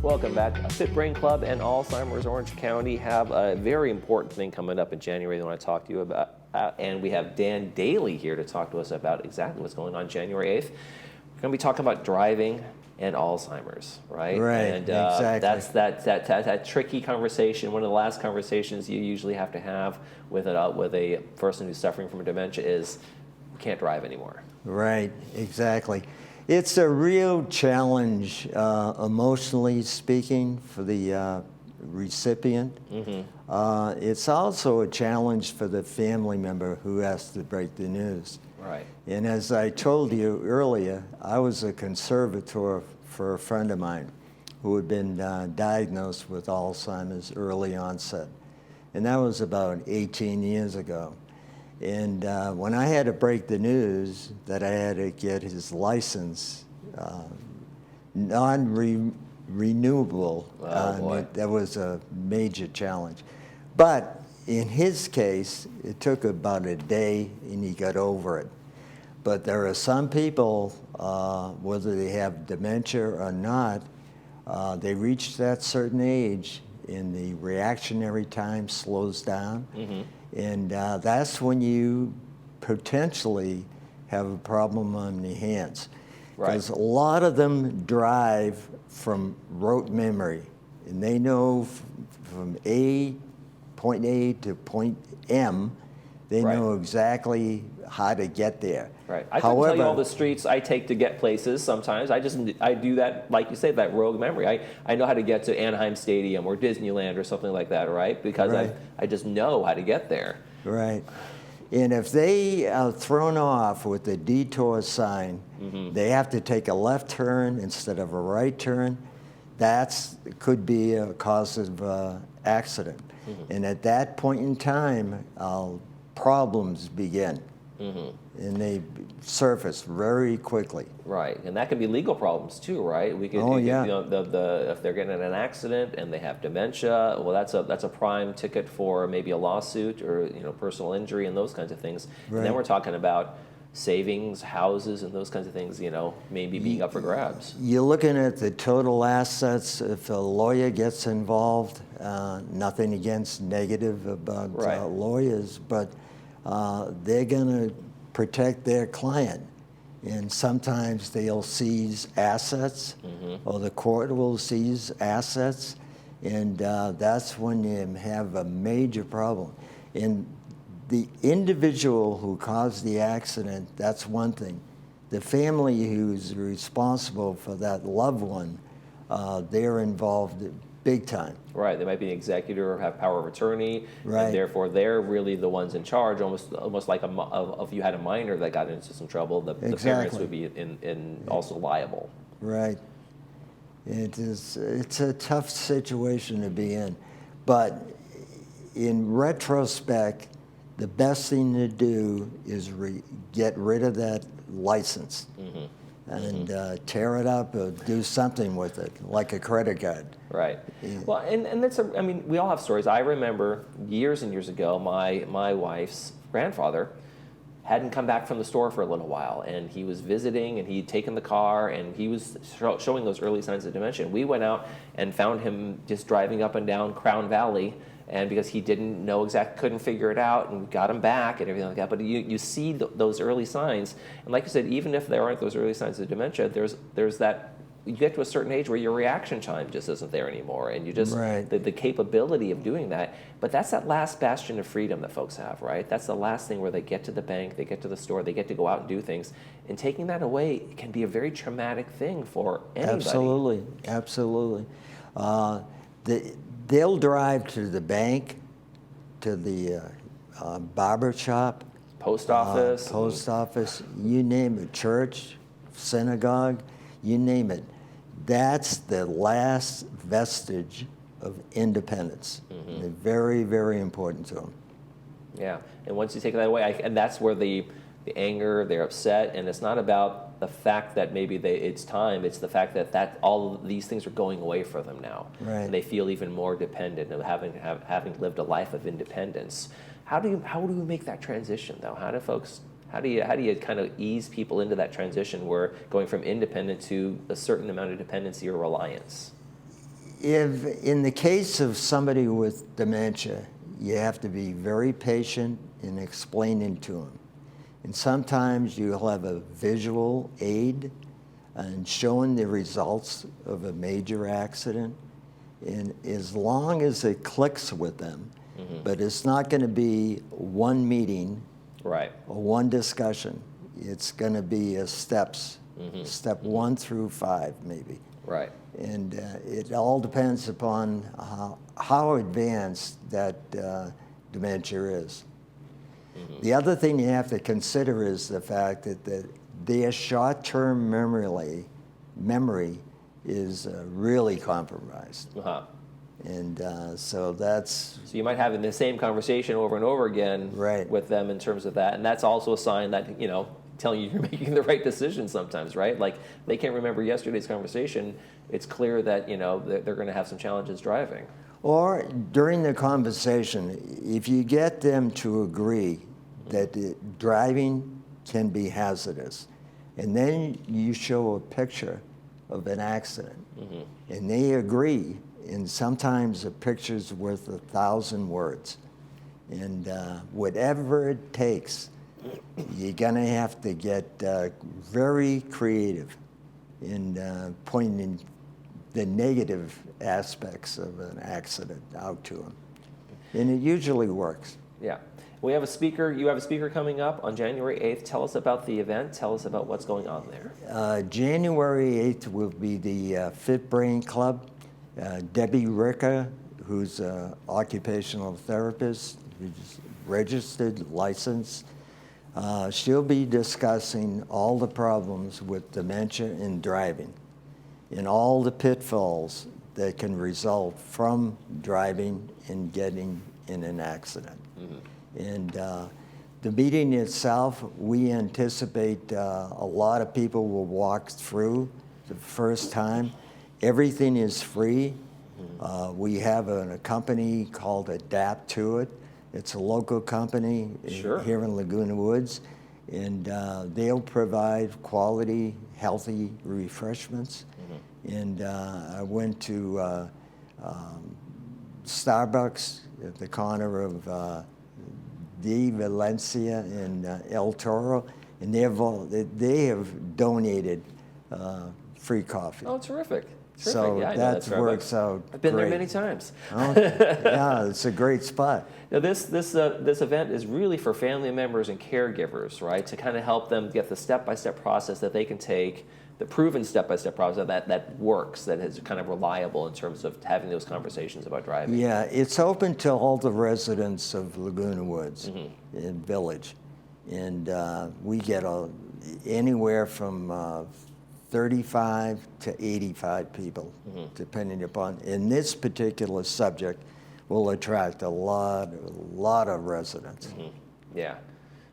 Welcome back. Fit Brain Club and Alzheimer's Orange County have a very important thing coming up in January they want to talk to you about. And we have Dan Daly here to talk to us about exactly what's going on January 8th. We're going to be talking about driving and Alzheimer's, right? Right, and, exactly. That's that tricky conversation. One of the last conversations you usually have to have with a person who's suffering from dementia is, you can't drive anymore. Right, exactly. It's a real challenge, emotionally speaking, for the recipient. Mm-hmm. It's also a challenge for the family member who has to break the news. Right. And as I told you earlier, I was a conservator for a friend of mine who had been diagnosed with Alzheimer's early onset. And that was about 18 years ago. And when I had to break the news that I had to get his license non-renewable, that was a major challenge. But in his case, it took about a day and he got over it. But there are some people, whether they have dementia or not, they reach that certain age and the reactionary time slows down. Mm-hmm. And that's when you potentially have a problem on your hands. Because a lot of them drive from rote memory. And they know from point A to point M, they know exactly how to get there. Right. I can tell you all the streets I take to get places sometimes. I do that, like you say, that rogue memory. I know how to get to Anaheim Stadium or Disneyland or something like that, right? Because I just know how to get there. Right. And if they are thrown off with the detour sign, they have to take a left turn instead of a right turn. That could be a cause of accident. And at that point in time, problems begin. And they surface very quickly. Right, and that can be legal problems too, right? We could, if they're getting in an accident and they have dementia, well, that's a prime ticket for maybe a lawsuit or personal injury and those kinds of things. Right. And then we're talking about savings, houses, and those kinds of things, maybe being up for grabs. You're looking at the total assets. If a lawyer gets involved, nothing against negative about lawyers, but they're going to protect their client. And sometimes they'll seize assets, or the court will seize assets, and that's when you have a major problem. And the individual who caused the accident, that's one thing. The family who's responsible for that loved one, they're involved big time. Right, they might be an executor or have power of attorney, and therefore they're really the ones in charge, almost like if you had a minor that got into some trouble, the parents would be also liable. Right. It's a tough situation to be in. But in retrospect, the best thing to do is get rid of that license. And tear it up or do something with it, like a credit card. Right. Yeah. Well, and that's we all have stories. I remember years and years ago, my wife's grandfather hadn't come back from the store for a little while, and he was visiting, and he'd taken the car, and he was showing those early signs of dementia. We went out and found him just driving up and down Crown Valley, and because he didn't know couldn't figure it out, and we got him back and everything like that. But you see those early signs, and like you said, even if there aren't those early signs of dementia, there's that. You get to a certain age where your reaction time just isn't there anymore, and you just the capability of doing that. But that's that last bastion of freedom that folks have, right? That's the last thing where they get to the bank, they get to the store, they get to go out and do things. And taking that away can be a very traumatic thing for anybody. Absolutely. They'll drive to the bank, to the barber shop, post office, you name it, church, synagogue, you name it. That's the last vestige of independence. And very, very important to them. Yeah, and once you take that away, and that's where the anger, they're upset, and it's not about the fact that maybe it's time. It's the fact that all of these things are going away for them now, and they feel even more dependent of having lived a life of independence. How do we make that transition though? How do you kind of ease people into that transition where going from independent to a certain amount of dependency or reliance? if in the case of somebody with dementia, you have to be very patient in explaining to them. And sometimes you'll have a visual aid and showing the results of a major accident. And as long as it clicks with them, but it's not going to be one meeting Right. or one discussion. It's going to be a steps, step 1 through 5 maybe. Right. And it all depends upon how advanced that dementia is. The other thing you have to consider is the fact that their short-term memory is really compromised. And so that's... So you might have the same conversation over and over again Right. with them in terms of that. And that's also a sign that, you know, telling you you're making the right decision sometimes, right? Like, they can't remember yesterday's conversation. It's clear that, you know, they're going to have some challenges driving. Or during the conversation, if you get them to agree that driving can be hazardous, and then you show a picture of an accident, and they agree, and sometimes a picture's worth 1,000 words. And whatever it takes, you're going to have to get very creative in pointing the negative aspects of an accident out to them. And it usually works. Yeah. We have a speaker. You have a speaker coming up on January 8th. Tell us about the event. Tell us about what's going on there. January 8th will be the Fit Brain Club. Debbie Ricker, who's an occupational therapist, who's registered, licensed, she'll be discussing all the problems with dementia and driving and all the pitfalls that can result from driving and getting in an accident. And the meeting itself, we anticipate a lot of people will walk through the first time. Everything is free. We have a company called Adapt to It. It's a local company here in Laguna Woods, and they'll provide quality, healthy refreshments. And I went to Starbucks at the corner of De Valencia and El Toro, and they have donated free coffee. Oh, terrific. Terrific. So yeah, that works out. I've been there great. many times. Oh, yeah, it's a great spot. Now, this event is really for family members and caregivers, right? To kind of help them get the step-by-step process that they can take, the proven step-by-step process that works, that is kind of reliable in terms of having those conversations about driving. Yeah, it's open to all the residents of Laguna Woods Village, and we get anywhere from 35 to 85 people, depending upon. And this particular subject will attract a lot of residents. Yeah,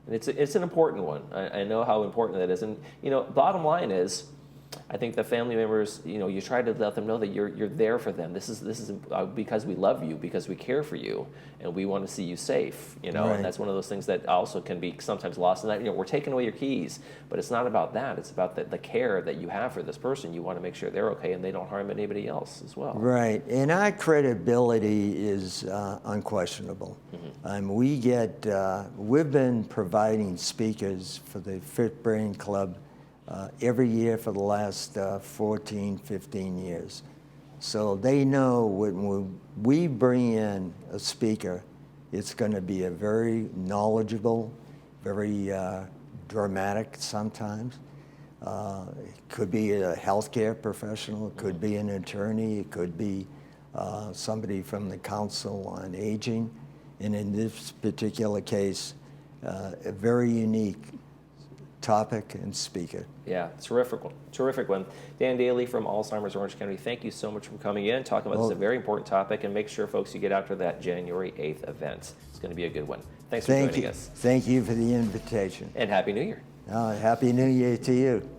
and it's an important one. I know how important that is, and you know, bottom line is, I think the family members, you know, you try to let them know that you're there for them. This is because we love you, because we care for you, and we want to see you safe. You know, Right. and that's one of those things that also can be sometimes lost. And that, you know, we're taking away your keys, but it's not about that. It's about the care that you have for this person. You want to make sure they're okay and they don't harm anybody else as well. Right, and our credibility is unquestionable. We've been providing speakers for the Fit Brain Club every year for the last 14, 15 years. So they know when we bring in a speaker, it's going to be a very knowledgeable, very dramatic sometimes. It could be a healthcare professional, it could be an attorney, it could be somebody from the Council on Aging, and in this particular case, a very unique topic and speaker. Yeah, terrific one. Dan Daly from Alzheimer's Orange County, thank you so much for coming in, talking about this, a very important topic, and make sure, folks, you get out to that January 8th event. It's going to be a good one. Thanks for joining us. Thank you for the invitation. And Happy New Year. Happy New Year to you.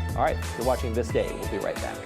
All right, you're watching This Day. We'll be right back.